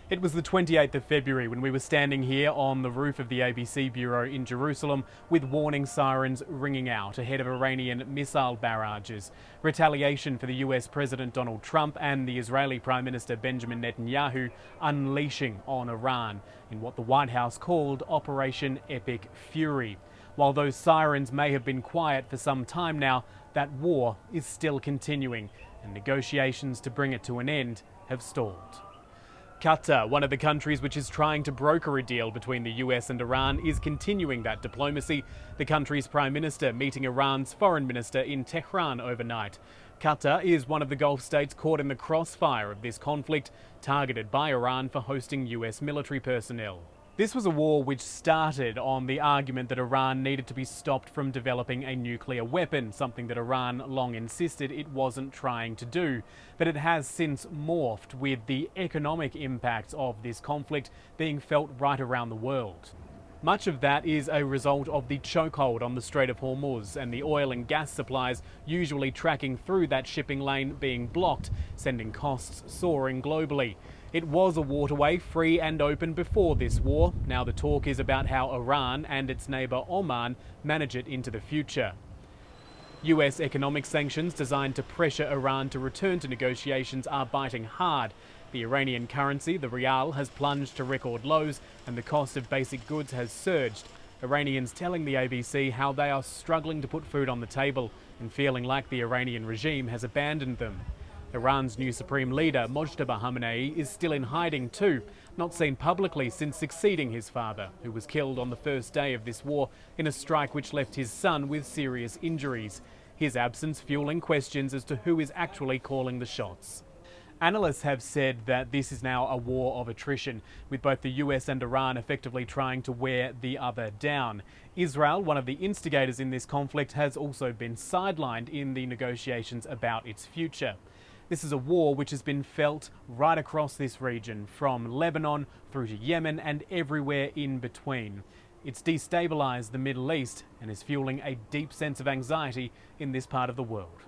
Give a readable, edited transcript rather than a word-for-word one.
It was the 28th of February when we were standing here on the roof of the ABC bureau in Jerusalem with warning sirens ringing out ahead of Iranian missile barrages. Retaliation for the US President Donald Trump and the Israeli Prime Minister Benjamin Netanyahu unleashing on Iran in what the White House called Operation Epic Fury. While those sirens may have been quiet for some time now, that war is still continuing and negotiations to bring it to an end have stalled. Qatar, one of the countries which is trying to broker a deal between the US and Iran, is continuing that diplomacy. The country's prime minister meeting Iran's foreign minister in Tehran overnight. Qatar is one of the Gulf states caught in the crossfire of this conflict, targeted by Iran for hosting US military personnel. This was a war which started on the argument that Iran needed to be stopped from developing a nuclear weapon, something that Iran long insisted it wasn't trying to do. But it has since morphed, with the economic impacts of this conflict being felt right around the world. Much of that is a result of the chokehold on the Strait of Hormuz and the oil and gas supplies usually tracking through that shipping lane being blocked, sending costs soaring globally. It was a waterway free and open before this war. Now the talk is about how Iran and its neighbour Oman manage it into the future. US economic sanctions designed to pressure Iran to return to negotiations are biting hard. The Iranian currency, the rial, has plunged to record lows and the cost of basic goods has surged. Iranians telling the ABC how they are struggling to put food on the table and feeling like the Iranian regime has abandoned them. Iran's new supreme leader, Mojtaba Khamenei, is still in hiding too, not seen publicly since succeeding his father, who was killed on the first day of this war in a strike which left his son with serious injuries. His absence fueling questions as to who is actually calling the shots. Analysts have said that this is now a war of attrition, with both the US and Iran effectively trying to wear the other down. Israel, one of the instigators in this conflict, has also been sidelined in the negotiations about its future. This is a war which has been felt right across this region, from Lebanon through to Yemen and everywhere in between. It's destabilised the Middle East and is fueling a deep sense of anxiety in this part of the world.